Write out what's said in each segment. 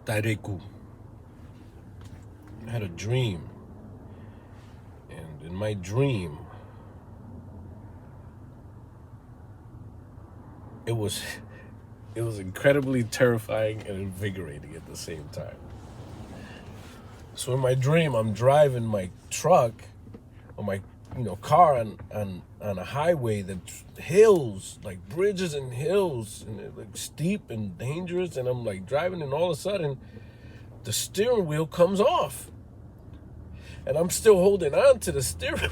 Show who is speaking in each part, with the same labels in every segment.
Speaker 1: Taireku. I had a dream. And in my dream, it was incredibly terrifying and invigorating at the same time. So in my dream, I'm driving my truck or my car on a highway that's hills, like bridges and hills, and they're like steep and dangerous, and I'm like driving, and all of a sudden the steering wheel comes off. And I'm still holding on to the steering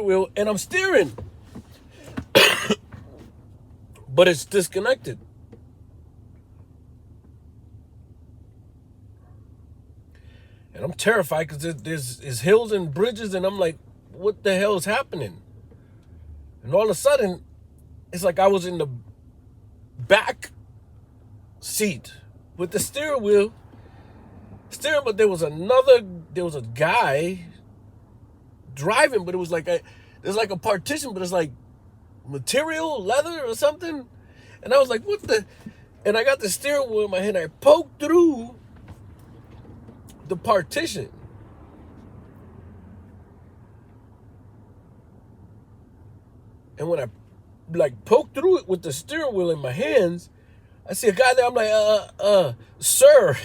Speaker 1: wheel, and I'm steering. But it's disconnected. And I'm terrified because there's hills and bridges, and I'm like, what the hell is happening? And all of a sudden, it's like I was in the back seat with the steering wheel steering, but there was a guy driving, but it was like there's like a partition, but it's like material, leather or something. And I was like, what the? And I got the steering wheel in my hand. I poked through the partition. And when I like poked through it with the steering wheel in my hands, I see a guy there. I'm like, sir.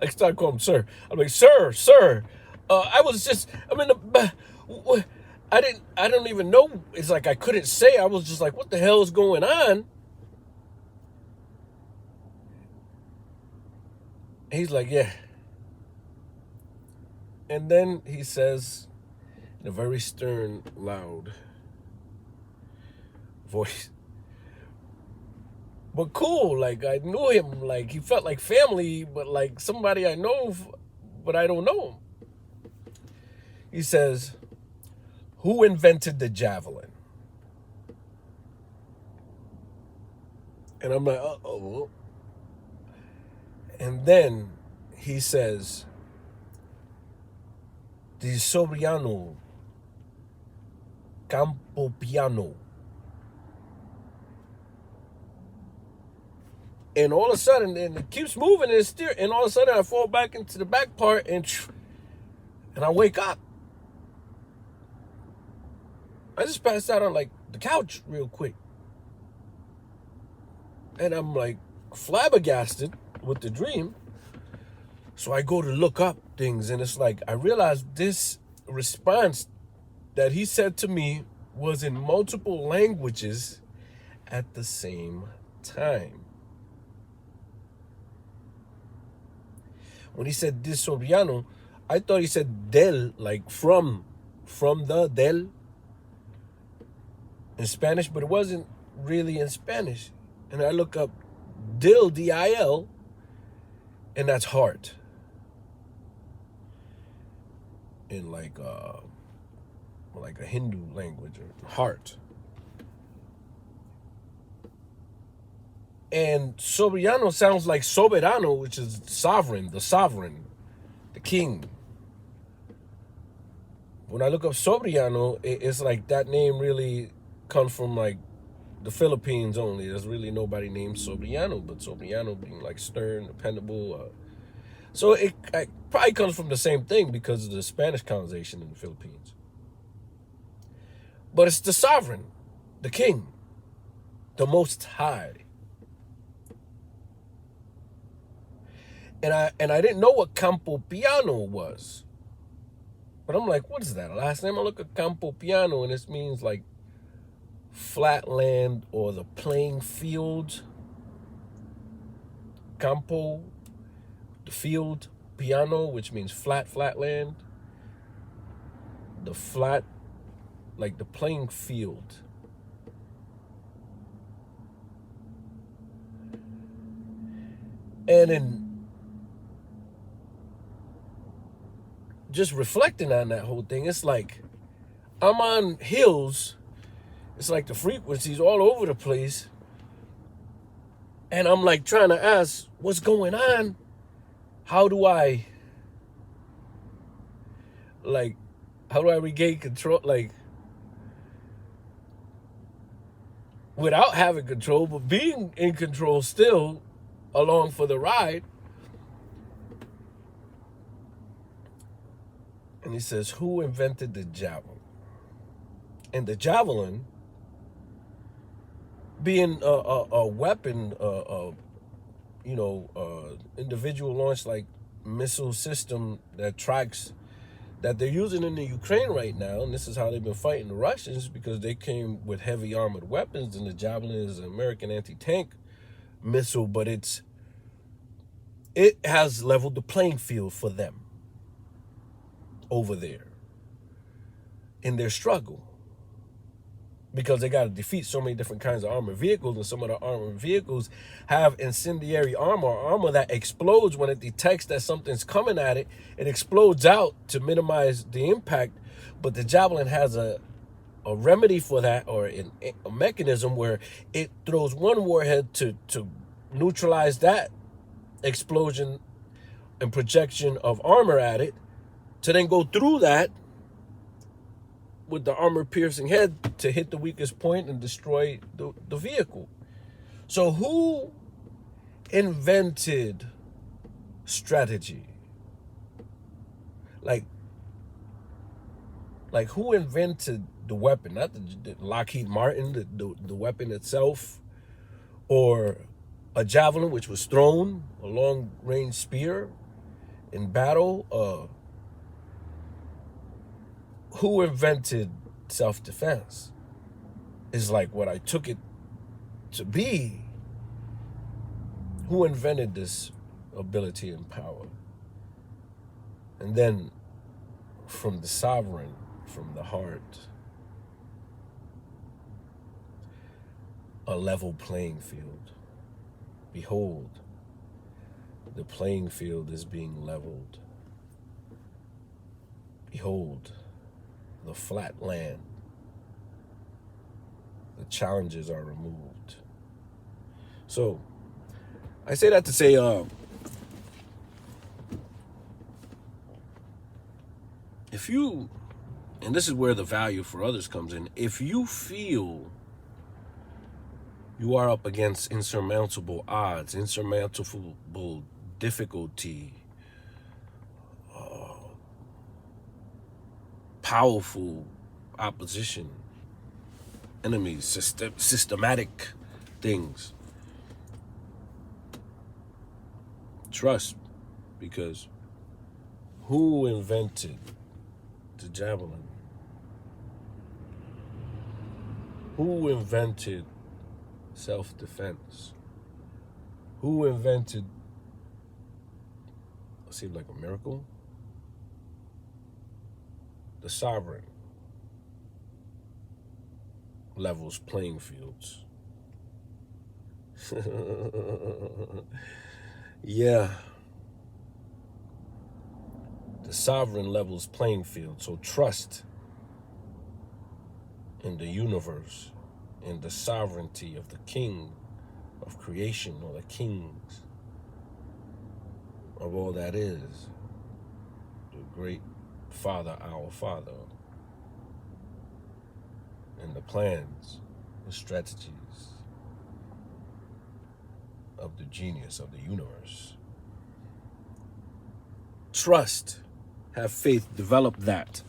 Speaker 1: I started calling him sir. I'm like, sir. I don't even know. It's like I couldn't say. I was just like, what the hell is going on? He's like, yeah. And then he says in a very stern, loud voice, but cool, like I knew him, like he felt like family, but like somebody I know, but I don't know him. He says, who invented the Javelin? And I'm like, uh-oh. And then he says, the Sobriano Campo Piano. And all of a sudden, and it keeps moving and steer, and all of a sudden I fall back into the back part, and I wake up. I just passed out on like the couch real quick. And I'm like flabbergasted with the dream. So I go to look up things, and it's like I realized this response that he said to me was in multiple languages at the same time. When he said this Sobriano, I thought he said del, like from the del in Spanish, but it wasn't really in Spanish. And I look up dil, D-I-L, and that's heart. In like a Hindu language, or heart. And Sobriano sounds like soberano, which is sovereign, the king. When I look up Sobriano, it's like that name really comes from like the Philippines only. There's really nobody named Sobriano, but Sobriano being like stern, dependable. So it probably comes from the same thing because of the Spanish colonization in the Philippines. But it's the sovereign, the king, the most high. And I didn't know what Campo Piano was. But I'm like, what is that? Last name I look at Campo Piano, and this means like flat land or the playing field. Campo, the field. Piano, which means flat land. The flat, like the playing field. And in just reflecting on that whole thing, it's like I'm on hills. It's like the frequencies all over the place. And I'm like trying to ask, what's going on? How do I regain control? Like, without having control, but being in control still. along for the ride. And he says, who invented the javelin? And the javelin being a weapon, individual launch like missile system that tracks that they're using in the Ukraine right now, and this is how they've been fighting the Russians, because they came with heavy armored weapons, and the Javelin is an American anti-tank missile, but it has leveled the playing field for them over there in their struggle, because they got to defeat so many different kinds of armored vehicles, and some of the armored vehicles have incendiary armor that explodes when it detects that something's coming at it. It explodes out to minimize the impact, but the Javelin has a remedy for that, or a mechanism where it throws one warhead to neutralize that explosion and projection of armor at it, to then go through that with the armor-piercing head to hit the weakest point and destroy the vehicle. So who invented strategy? Like who invented the weapon? Not the Lockheed Martin, the weapon itself, or a javelin, which was thrown, a long-range spear in battle. Who invented self-defense is like what I took it to be. Who invented this ability and power? And then from the sovereign, from the heart, a level playing field. Behold, the playing field is being leveled. Behold, the flat land. The challenges are removed. So, I say that to say, if you, and this is where the value for others comes in, if you feel you are up against insurmountable odds, insurmountable difficulty, powerful opposition, enemies, systematic things, trust, because who invented the javelin? Who invented self-defense? Who invented, it seemed like a miracle, the sovereign levels playing fields. Yeah. The sovereign levels playing field. So trust in the universe, in the sovereignty of the king of creation, or the kings of all that is, the great Father, our Father, and the plans, the strategies of the genius of the universe. Trust, have faith, develop that.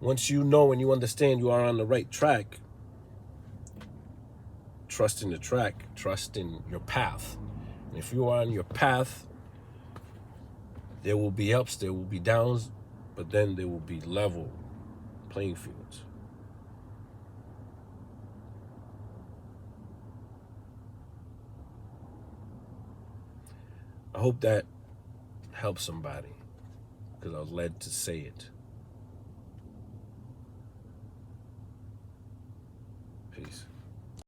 Speaker 1: Once you know and you understand you are on the right track, trust in the track, trust in your path. And if you are on your path, there will be ups, there will be downs, but then there will be level playing fields. I hope that helps somebody, because I was led to say it.